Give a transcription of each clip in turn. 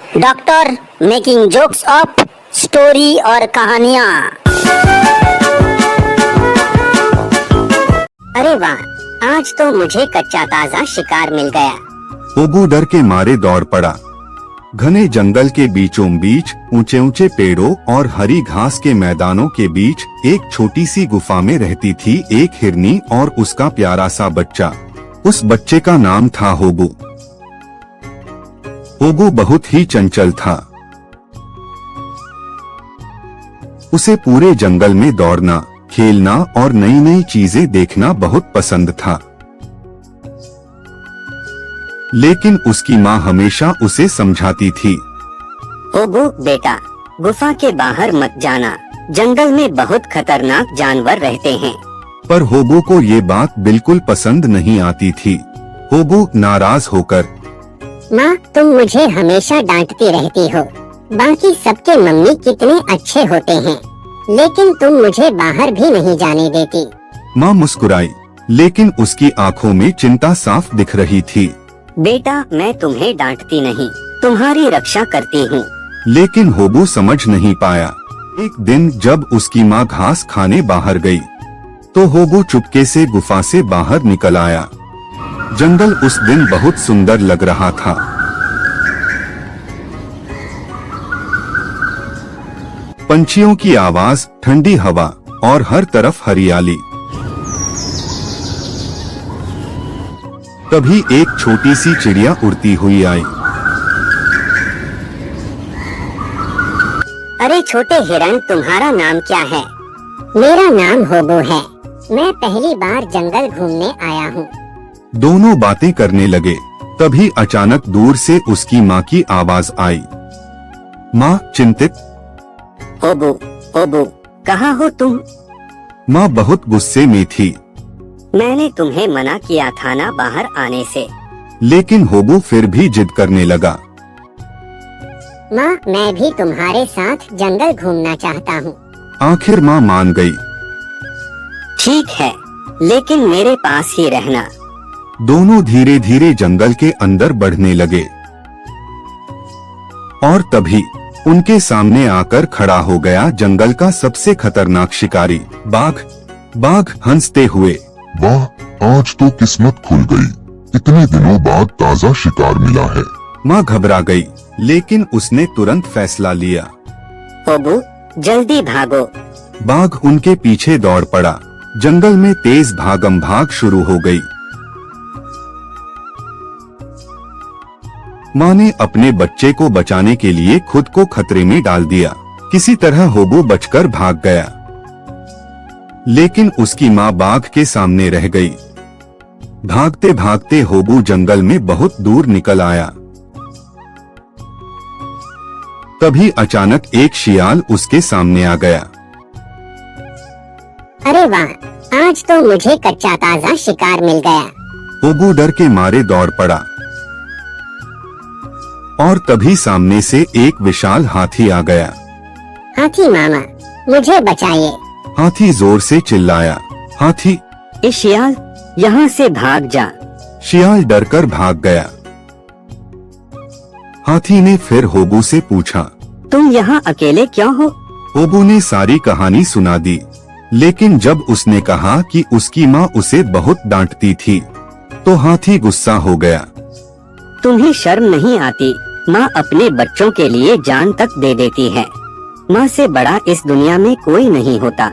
Doctor making jokes of story और कहानियाँ। अरे वाह, आज तो मुझे कच्चा ताजा शिकार मिल गया। होबू डर के मारे दौड़ पड़ा। घने जंगल के बीचों बीच ऊंचे ऊंचे पेड़ों और हरी घास के मैदानों के बीच एक छोटी सी गुफा में रहती थी एक हिरनी और उसका प्यारा सा बच्चा। उस बच्चे का नाम था होबू। होबू बहुत ही चंचल था। उसे पूरे जंगल में दौड़ना, खेलना और नई नई चीजें देखना बहुत पसंद था। लेकिन उसकी माँ हमेशा उसे समझाती थी, होबू बेटा, गुफा के बाहर मत जाना, जंगल में बहुत खतरनाक जानवर रहते हैं। पर होबू को ये बात बिल्कुल पसंद नहीं आती थी। होबू नाराज होकर, माँ, तुम मुझे हमेशा डांटती रहती हो। बाकी सबके मम्मी कितने अच्छे होते हैं, लेकिन तुम मुझे बाहर भी नहीं जाने देती। माँ मुस्कुराई, लेकिन उसकी आंखों में चिंता साफ दिख रही थी। बेटा, मैं तुम्हें डांटती नहीं, तुम्हारी रक्षा करती हूँ। लेकिन होबू समझ नहीं पाया। एक दिन जब उसकी माँ घास खाने बाहर गई, तो होबू चुपके से गुफा से बाहर निकल आया। जंगल उस दिन बहुत सुंदर लग रहा था। पंछियों की आवाज, ठंडी हवा और हर तरफ हरियाली। तभी एक छोटी सी चिड़िया उड़ती हुई आई। अरे छोटे हिरन, तुम्हारा नाम क्या है? मेरा नाम होबू है। मैं पहली बार जंगल घूमने आया हूँ। दोनों बातें करने लगे। तभी अचानक दूर से उसकी माँ की आवाज आई। माँ चिंतित, होबू, होबू, कहाँ हो तुम? माँ बहुत गुस्से में थी। मैंने तुम्हें मना किया था ना बाहर आने से। लेकिन होबू फिर भी जिद करने लगा। माँ, मैं भी तुम्हारे साथ जंगल घूमना चाहता हूँ। आखिर माँ मान गई। ठीक है, लेकिन मेरे पास ही रहना। दोनों धीरे धीरे जंगल के अंदर बढ़ने लगे और तभी उनके सामने आकर खड़ा हो गया जंगल का सबसे खतरनाक शिकारी, बाघ। बाघ हंसते हुए, वाह, आज तो किस्मत खुल गई। इतने दिनों बाद ताजा शिकार मिला है। माँ घबरा गई, लेकिन उसने तुरंत फैसला लिया। होबू, जल्दी भागो। बाघ उनके पीछे दौड़ पड़ा। जंगल में तेज भागम भाग शुरू हो गई। माँ ने अपने बच्चे को बचाने के लिए खुद को खतरे में डाल दिया। किसी तरह होबू बचकर भाग गया, लेकिन उसकी माँ बाघ के सामने रह गई। भागते भागते होबू जंगल में बहुत दूर निकल आया। तभी अचानक एक शियाल उसके सामने आ गया। अरे वाह, आज तो मुझे कच्चा ताजा शिकार मिल गया। होबू डर के मारे दौड़ पड़ा और तभी सामने से एक विशाल हाथी आ गया। हाथी मामा, मुझे बचाइए। हाथी जोर से चिल्लाया। हाथी, ए शियाल, यहाँ से भाग जा। शियाल डरकर भाग गया। हाथी ने फिर होबू से पूछा, तुम यहाँ अकेले क्यों हो? होबू ने सारी कहानी सुना दी, लेकिन जब उसने कहा कि उसकी माँ उसे बहुत डांटती थी, तो हाथी गुस्सा हो गया। तुम्हें शर्म नहीं आती? माँ अपने बच्चों के लिए जान तक दे देती है। माँ से बड़ा इस दुनिया में कोई नहीं होता।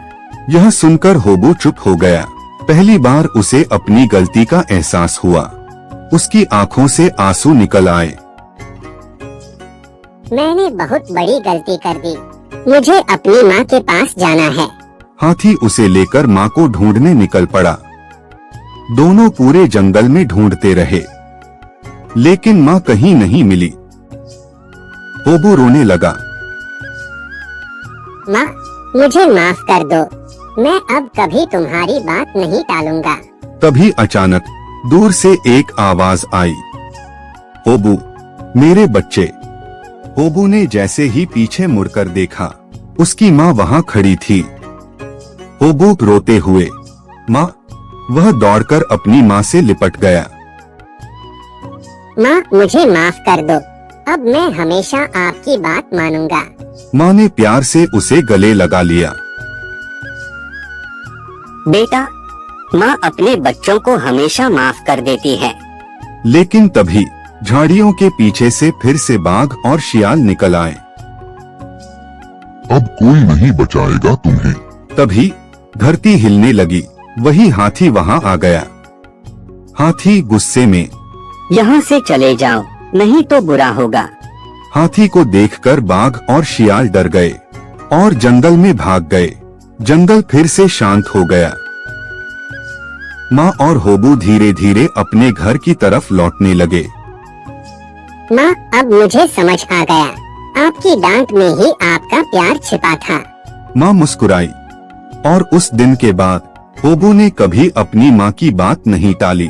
यह सुनकर होबू चुप हो गया। पहली बार उसे अपनी गलती का एहसास हुआ। उसकी आंखों से आंसू निकल आए। मैंने बहुत बड़ी गलती कर दी। मुझे अपनी माँ के पास जाना है। हाथी उसे लेकर माँ को ढूंढने निकल पड़ा। दोनों पूरे जंगल में ढूंढते रहे, लेकिन माँ कहीं नहीं मिली। होबू रोने लगा। माँ, मुझे माफ कर दो। मैं अब कभी तुम्हारी बात नहीं टालूंगा। तभी अचानक दूर से एक आवाज आई। होबू, मेरे बच्चे। होबू ने जैसे ही पीछे मुड़कर देखा, उसकी माँ वहाँ खड़ी थी। होबू रोते हुए, माँ। वह दौड़कर अपनी माँ से लिपट गया। माँ, मुझे माफ कर दो। अब मैं हमेशा आपकी बात मानूंगा। माँ ने प्यार से उसे गले लगा लिया। बेटा, माँ अपने बच्चों को हमेशा माफ कर देती है। लेकिन तभी झाड़ियों के पीछे से फिर से बाघ और शियाल निकल आए। अब कोई नहीं बचाएगा तुम्हें। तभी धरती हिलने लगी। वही हाथी वहां आ गया। हाथी गुस्से में। यहाँ से चले जाओ, नहीं तो बुरा होगा। हाथी को देखकर बाघ और शियाल डर गए और जंगल में भाग गए। जंगल फिर से शांत हो गया। माँ और होबू धीरे धीरे अपने घर की तरफ लौटने लगे। माँ, अब मुझे समझ आ गया, आपकी डांट में ही आपका प्यार छिपा था। माँ मुस्कुराई और उस दिन के बाद होबू ने कभी अपनी माँ की बात नहीं टाली।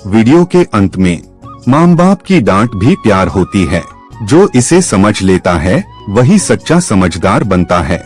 वीडियो के अंत में माँ बाप की डांट भी प्यार होती है। जो इसे समझ लेता है वही सच्चा समझदार बनता है।